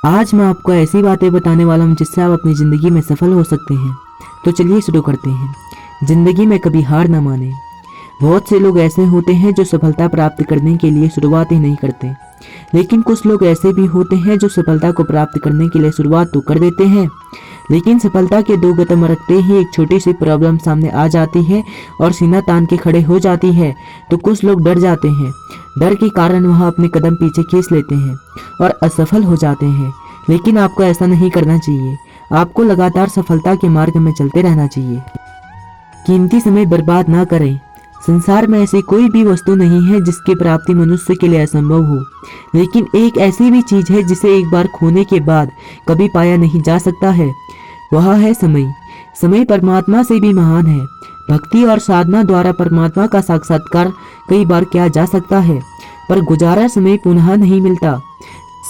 आज मैं आपको ऐसी बातें बताने वाला हूँ जिससे आप अपनी ज़िंदगी में सफल हो सकते हैं। तो चलिए शुरू करते हैं। ज़िंदगी में कभी हार ना माने। बहुत से लोग ऐसे होते हैं जो सफलता प्राप्त करने के लिए शुरुआत ही नहीं करते, लेकिन कुछ लोग ऐसे भी होते हैं जो सफलता को प्राप्त करने के लिए शुरुआत तो कर देते हैं, लेकिन सफलता के दो कदम रखते ही एक छोटी सी प्रॉब्लम सामने आ जाती है और सीना तान के खड़े हो जाती है। तो कुछ लोग डर जाते हैं, डर के कारण वह अपने कदम पीछे खींच लेते हैं और असफल हो जाते हैं। लेकिन आपको ऐसा नहीं करना चाहिए। आपको लगातार सफलता के मार्ग में चलते रहना चाहिए। कीमती समय बर्बाद ना करें। संसार में ऐसी कोई भी वस्तु नहीं है जिसकी प्राप्ति मनुष्य के लिए असंभव हो, लेकिन एक ऐसी भी चीज है जिसे एक बार खोने के बाद कभी पाया नहीं जा सकता है। वह है समय। समय परमात्मा से भी महान है। भक्ति और साधना द्वारा परमात्मा का साक्षात्कार कई बार किया जा सकता है, पर गुजारा समय पुनः नहीं मिलता।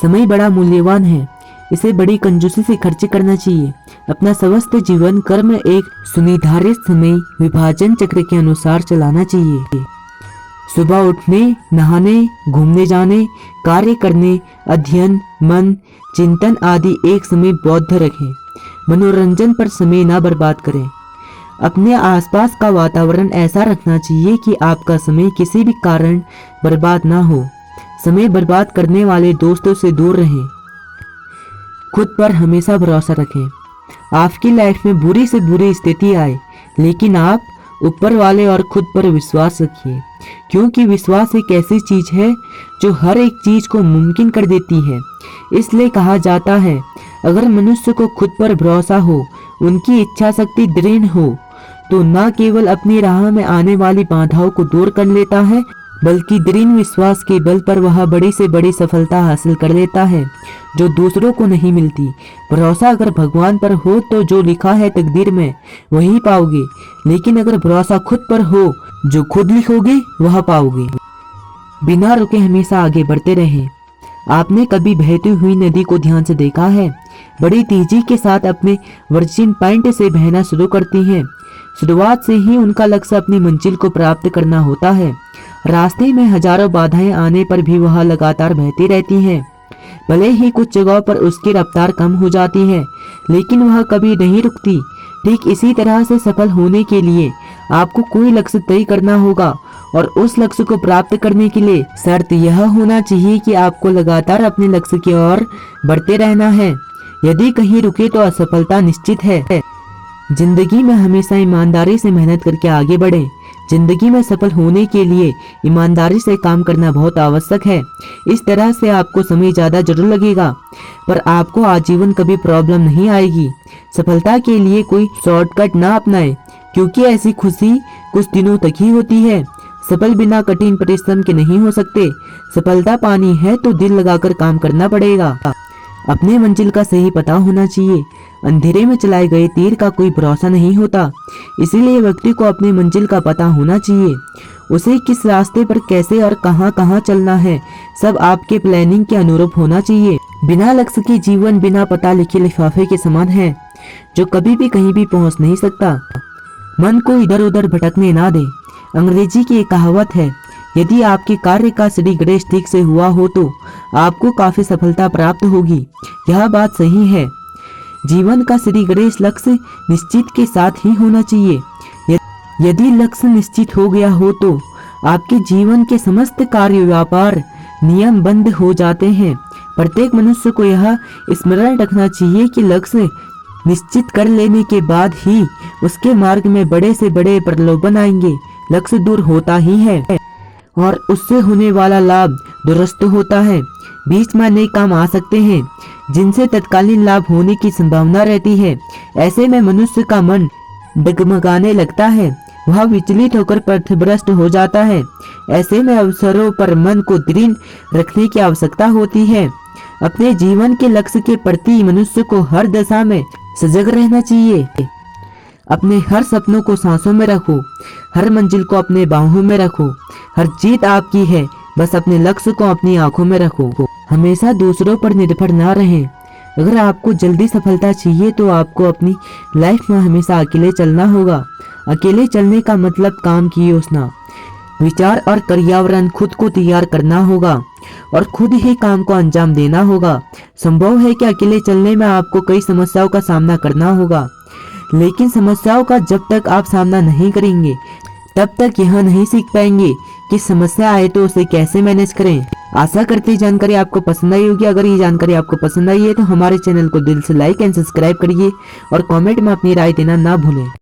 समय बड़ा मूल्यवान है, इसे बड़ी कंजूसी से खर्च करना चाहिए। अपना समस्त जीवन कर्म एक सुनिर्धारित समय विभाजन चक्र के अनुसार चलाना चाहिए। सुबह उठने, नहाने, घूमने जाने, कार्य करने, अध्ययन, मन, चिंतन आदि एक समय बौद्ध रखें। मनोरंजन पर समय ना बर्बाद करें। अपने आसपास का वातावरण ऐसा रखना चाहिए कि आपका समय किसी भी कारण बर्बाद ना हो। समय बर्बाद करने वाले दोस्तों से दूर रहें। खुद पर हमेशा भरोसा रखें। आपकी लाइफ में बुरी से बुरी स्थिति आए, लेकिन आप ऊपर वाले और खुद पर विश्वास रखिए, क्योंकि विश्वास एक ऐसी चीज है जो हर एक चीज को मुमकिन कर देती है। इसलिए कहा जाता है, अगर मनुष्य को खुद पर भरोसा हो, उनकी इच्छा शक्ति दृढ़ हो, तो न केवल अपनी राह में आने वाली बाधाओं को दूर कर लेता है, बल्कि दृढ़ विश्वास के बल पर वह बड़ी से बड़ी सफलता हासिल कर लेता है जो दूसरों को नहीं मिलती। भरोसा अगर भगवान पर हो तो जो लिखा है तकदीर में वही पाओगे, लेकिन अगर भरोसा खुद पर हो, जो खुद लिखोगे वह पाओगे। बिना रुके हमेशा आगे बढ़ते रहें। आपने कभी बहती हुई नदी को ध्यान से देखा है? बड़ी तेजी के साथ अपने वर्जिन पॉइंट से बहना शुरू करती हैं। शुरुआत से ही उनका लक्ष्य अपनी मंजिल को प्राप्त करना होता है। रास्ते में हजारों बाधाएं आने पर भी वह लगातार बहती रहती हैं। भले ही कुछ जगहों पर उसकी रफ्तार कम हो जाती है, लेकिन वह कभी नहीं रुकती। ठीक इसी तरह से सफल होने के लिए आपको कोई लक्ष्य तय करना होगा, और उस लक्ष्य को प्राप्त करने के लिए शर्त यह होना चाहिए कि आपको लगातार अपने लक्ष्य की ओर बढ़ते रहना है। यदि कहीं रुके तो असफलता निश्चित है। जिंदगी में हमेशा ईमानदारी से मेहनत करके आगे बढ़ें। जिंदगी में सफल होने के लिए ईमानदारी से काम करना बहुत आवश्यक है। इस तरह से आपको समय ज़्यादा जरूर लगेगा, पर आपको आजीवन कभी प्रॉब्लम नहीं आएगी। सफलता के लिए कोई शॉर्टकट ना अपनाएं, क्योंकि ऐसी खुशी कुछ दिनों तक ही होती है। सफल बिना कठिन परिश्रम के नहीं हो सकते। सफलता पानी है तो दिल लगाकर काम करना पड़ेगा। अपने मंजिल का सही पता होना चाहिए। अंधेरे में चलाए गए तीर का कोई भरोसा नहीं होता, इसीलिए व्यक्ति को अपनी मंजिल का पता होना चाहिए। उसे किस रास्ते पर कैसे और कहां कहां चलना है, सब आपके प्लानिंग के अनुरूप होना चाहिए। बिना लक्ष्य के जीवन बिना पता लिखे लिफाफे के समान है, जो कभी भी कहीं भी पहुंच नहीं सकता। मन को इधर उधर भटकने ना दे। अंग्रेजी की एक कहावत है, यदि आपके कार्य का श्रीगणेश ठीक से हुआ हो तो आपको काफी सफलता प्राप्त होगी। यह बात सही है। जीवन का श्रीगणेश लक्ष्य निश्चित के साथ ही होना चाहिए। यदि लक्ष्य निश्चित हो गया हो तो आपके जीवन के समस्त कार्य व्यापार नियम बंद हो जाते हैं। प्रत्येक मनुष्य को यह स्मरण रखना चाहिए कि लक्ष्य निश्चित कर लेने के बाद ही उसके मार्ग में बड़े से बड़े प्रलोभन आएंगे। लक्ष्य दूर होता ही है और उससे होने वाला लाभ दुरुस्त होता है। बीच में नए काम आ सकते हैं जिनसे तत्कालीन लाभ होने की संभावना रहती है। ऐसे में मनुष्य का मन डगमगाने लगता है, वह विचलित होकर पथभ्रष्ट हो जाता है। ऐसे में अवसरों पर मन को दृढ़ रखने की आवश्यकता होती है। अपने जीवन के लक्ष्य के प्रति मनुष्य को हर दशा में सजग रहना चाहिए। अपने हर सपनों को सांसों में रखो, हर मंजिल को अपने बाहों में रखो। हर जीत आपकी है, बस अपने लक्ष्य को अपनी आंखों में रखो। हमेशा दूसरों पर निर्भर ना रहें। अगर आपको जल्दी सफलता चाहिए तो आपको अपनी लाइफ में हमेशा अकेले चलना होगा। अकेले चलने का मतलब काम की योजना, विचार और पर्यावरण खुद को तैयार करना होगा। और खुद ही काम को अंजाम देना होगा। संभव है कि अकेले चलने में आपको कई समस्याओं का सामना करना होगा, लेकिन समस्याओं का जब तक आप सामना नहीं करेंगे तब तक यह नहीं सीख पाएंगे कि समस्या आए तो उसे कैसे मैनेज करें। आशा करते हैं जानकारी आपको पसंद आई होगी। अगर ये जानकारी आपको पसंद आई है तो हमारे चैनल को दिल से लाइक एंड सब्सक्राइब करिए और कमेंट में अपनी राय देना ना भूलें।